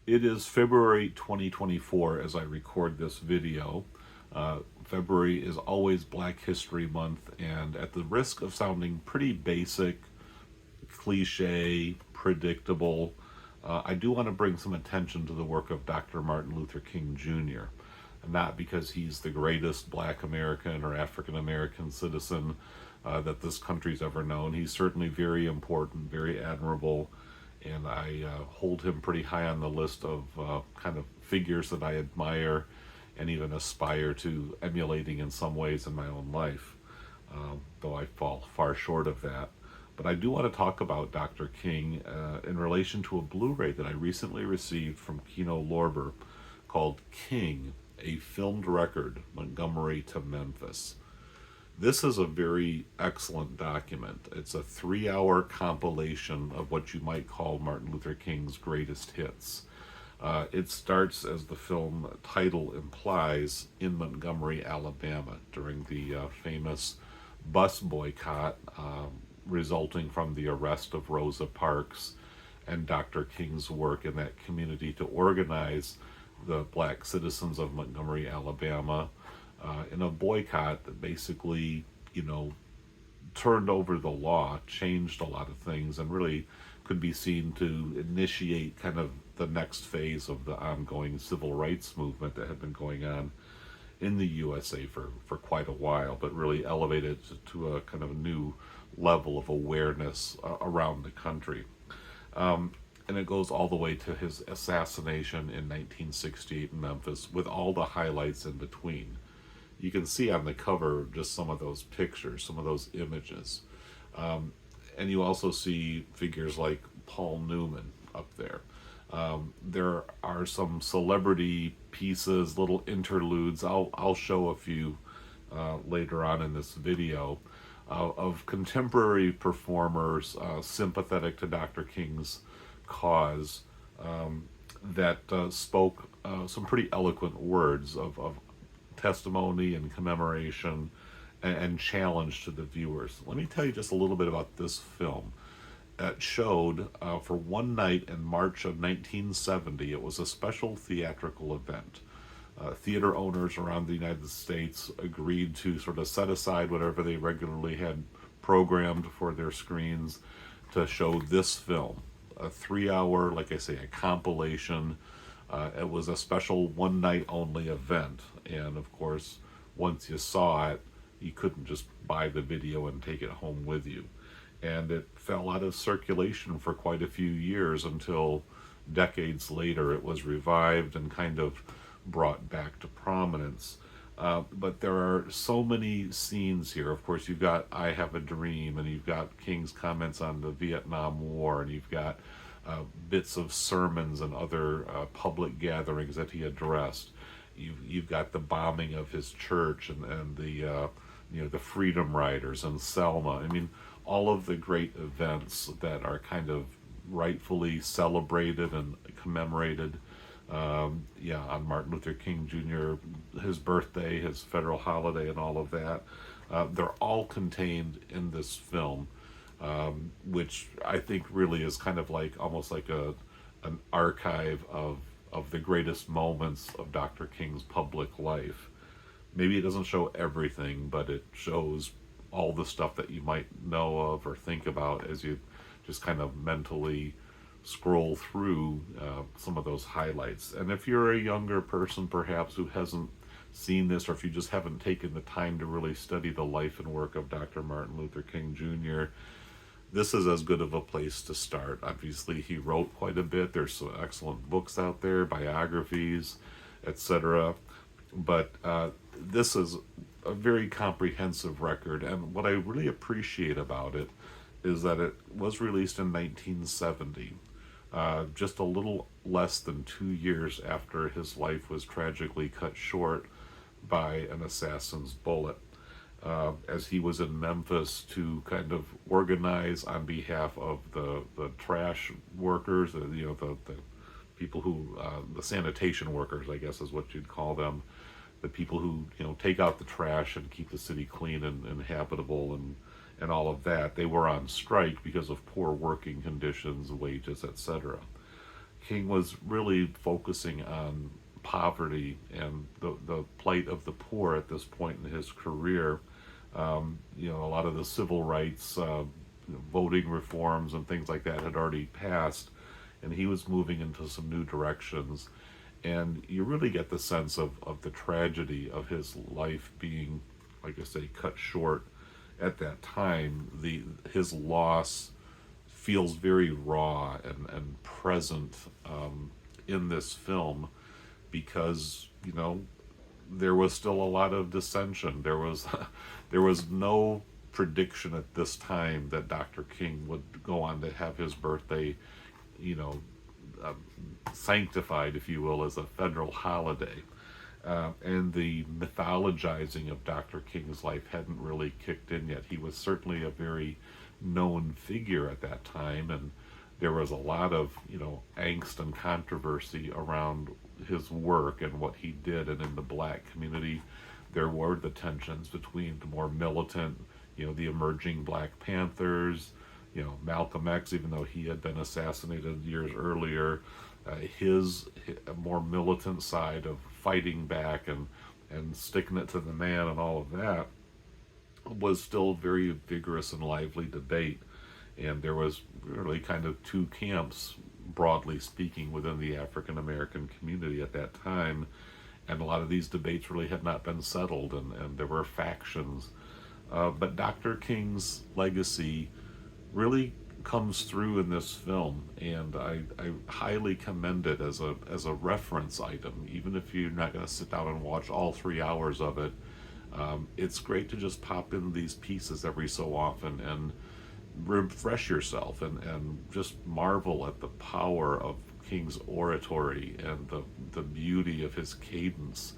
It is February 2024 as I record this video. February is always Black History Month, and at the risk of sounding pretty basic, cliche, predictable, I do want to bring some attention to the work of Dr. Martin Luther King Jr. Not because he's the greatest Black American or African American citizen that this country's ever known. He's certainly very important, very admirable, and I hold him pretty high on the list of kind of figures that I admire and even aspire to emulating in some ways in my own life, though I fall far short of that. But I do want to talk about Dr. King in relation to a Blu-ray that I recently received from Kino Lorber called King, a filmed record, Montgomery to Memphis. This is a very excellent document. It's a 3-hour compilation of what you might call Martin Luther King's greatest hits. It starts, as the film title implies, in Montgomery, Alabama, during the famous bus boycott resulting from the arrest of Rosa Parks and Dr. King's work in that community to organize the black citizens of Montgomery, Alabama, in a boycott that basically, turned over the law, changed a lot of things, and really could be seen to initiate kind of the next phase of the ongoing civil rights movement that had been going on in the USA for quite a while, but really elevated to a kind of new level of awareness around the country. And it goes all the way to his assassination in 1968 in Memphis, with all the highlights in between. You can see on the cover just some of those pictures, some of those images. And you also see figures like Paul Newman up there. There are some celebrity pieces, little interludes. I'll show a few later on in this video of contemporary performers sympathetic to Dr. King's cause that spoke some pretty eloquent words of testimony and commemoration and challenge to the viewers. Let me tell you just a little bit about this film. It showed for one night in March of 1970. It was a special theatrical event. Theater owners around the United States agreed to sort of set aside whatever they regularly had programmed for their screens to show this film. A 3-hour, like I say, a compilation. It was a special one night only event. And of course, once you saw it, you couldn't just buy the video and take it home with you. And it fell out of circulation for quite a few years until decades later it was revived and kind of brought back to prominence. But there are so many scenes here. Of course, you've got I Have a Dream, and you've got King's comments on the Vietnam War, and you've got bits of sermons and other public gatherings that he addressed. You've got the bombing of his church and the Freedom Riders and Selma. I mean, all of the great events that are kind of rightfully celebrated and commemorated. On Martin Luther King Jr., his birthday, his federal holiday, and all of that. They're all contained in this film, which I think really is kind of like almost like an archive of the greatest moments of Dr. King's public life. Maybe it doesn't show everything, but it shows all the stuff that you might know of or think about as you just kind of mentally scroll through some of those highlights. And if you're a younger person perhaps who hasn't seen this, or if you just haven't taken the time to really study the life and work of Dr. Martin Luther King Jr., this is as good of a place to start. Obviously, he wrote quite a bit. There's some excellent books out there, biographies, etc. But this is a very comprehensive record, and what I really appreciate about it is that it was released in 1970, just a little less than 2 years after his life was tragically cut short by an assassin's bullet, as he was in Memphis to kind of organize on behalf of the trash workers, the people who, the sanitation workers, I guess is what you'd call them, the people who, take out the trash and keep the city clean and habitable and all of that. They were on strike because of poor working conditions, wages, etc. King was really focusing on poverty and the plight of the poor at this point in his career. A lot of the civil rights, voting reforms and things like that had already passed, and he was moving into some new directions. And you really get the sense of the tragedy of his life being, like I say, cut short at that time. His loss feels very raw and present in this film, because there was still a lot of dissension. There was no prediction at this time that Dr. King would go on to have his birthday, sanctified, if you will, as a federal holiday. And the mythologizing of Dr. King's life hadn't really kicked in yet. He was certainly a very known figure at that time, and there was a lot of angst and controversy around his work and what he did. And in the black community, there were the tensions between the more militant, the emerging Black Panthers, Malcolm X, even though he had been assassinated years earlier, his more militant side of fighting back and sticking it to the man and all of that was still very vigorous and lively debate. And there was really kind of two camps, broadly speaking, within the African American community at that time. And a lot of these debates really had not been settled, and there were factions. But Dr. King's legacy really comes through in this film, and I highly commend it as a reference item. Even if you're not going to sit down and watch all 3 hours of it, it's great to just pop in these pieces every so often and refresh yourself and just marvel at the power of King's oratory and the beauty of his cadence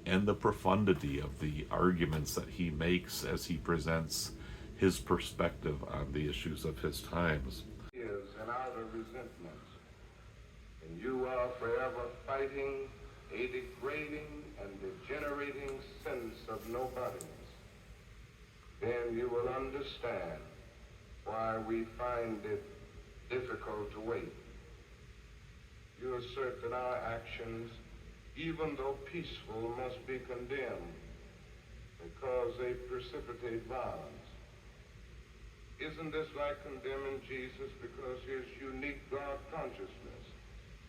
and the profundity of the arguments that he makes as he presents his perspective on the issues of his times. Is an outer resentment, and you are forever fighting a degrading and degenerating sense of nobodiness. Then you will understand why we find it difficult to wait. You assert that our actions, even though peaceful, must be condemned because they precipitate violence. Isn't this like condemning Jesus because his unique God consciousness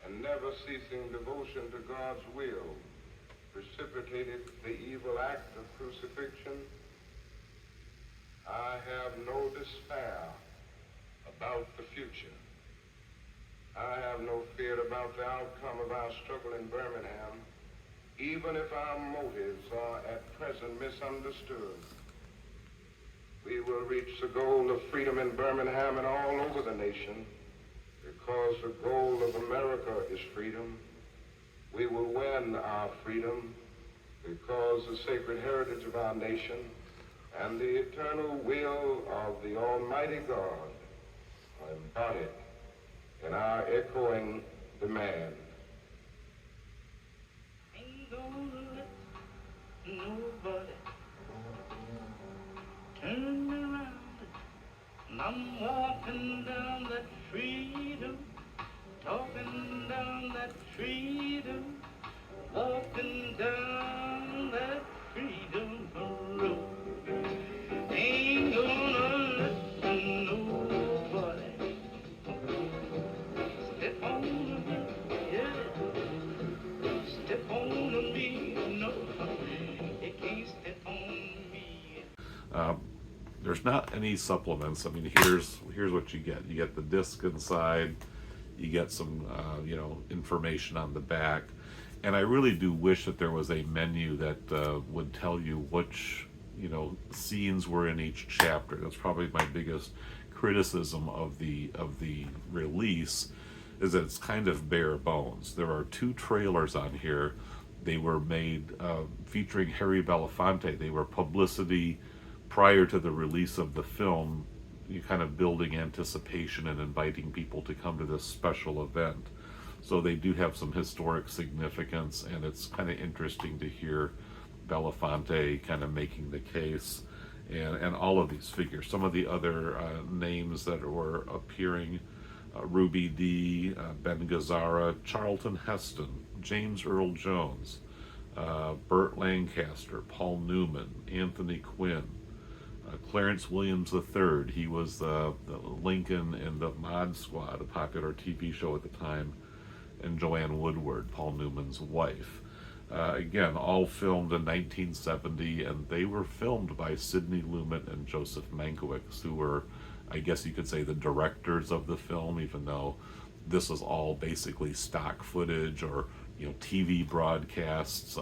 and never ceasing devotion to God's will precipitated the evil act of crucifixion? I have no despair about the future. I have no fear about the outcome of our struggle in Birmingham, even if our motives are at present misunderstood. We will reach the goal of freedom in Birmingham and all over the nation, because the goal of America is freedom. We will win our freedom because the sacred heritage of our nation and the eternal will of the Almighty God are embodied in our echoing demand. Ain't gonna let nobody turn me around. And I'm walking down that freedom, talking down that freedom, walking down that freedom road. Ain't gonna let nobody step on me, yeah. Step on me, no, they can't step on me. There's not any supplements. I mean, here's what you get. You get the disc inside. You get some, information on the back. And I really do wish that there was a menu that would tell you which, scenes were in each chapter. That's probably my biggest criticism of the release, is that it's kind of bare bones. There are 2 trailers on here. They were made featuring Harry Belafonte. They were publicity prior to the release of the film, you kind of building anticipation and inviting people to come to this special event. So they do have some historic significance, and it's kind of interesting to hear Belafonte kind of making the case, and all of these figures. Some of the other names that were appearing, Ruby Dee, Ben Gazzara, Charlton Heston, James Earl Jones, Burt Lancaster, Paul Newman, Anthony Quinn, Clarence Williams III. He was the Lincoln in the Mod Squad, a popular TV show at the time, and Joanne Woodward, Paul Newman's wife. Again, all filmed in 1970, and they were filmed by Sidney Lumet and Joseph Mankiewicz, who were, I guess you could say, the directors of the film, even though this is all basically stock footage or TV broadcasts.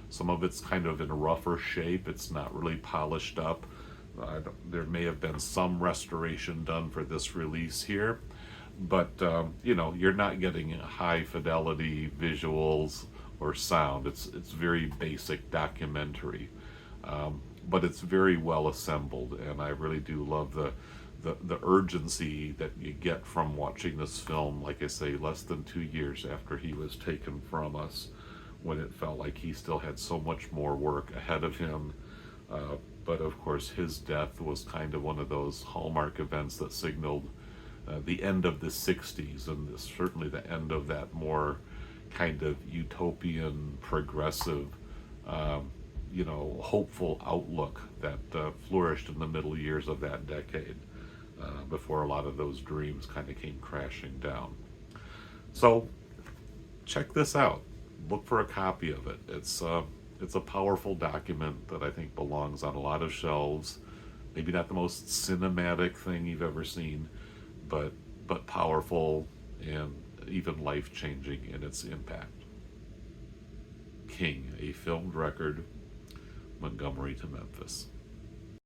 Some of it's kind of in a rougher shape. It's not really polished up. There may have been some restoration done for this release here, but you're not getting high fidelity visuals or sound. It's very basic documentary, but it's very well assembled, and I really do love the urgency that you get from watching this film, like I say, less than 2 years after he was taken from us, when it felt like he still had so much more work ahead of him. But of course, his death was kind of one of those hallmark events that signaled the end of the 60s, and certainly the end of that more kind of utopian, progressive, hopeful outlook that flourished in the middle years of that decade, before a lot of those dreams kind of came crashing down. So check this out. Look for a copy of it. It's a powerful document that I think belongs on a lot of shelves. Maybe not the most cinematic thing you've ever seen, but powerful and even life-changing in its impact. King, a filmed record, Montgomery to Memphis.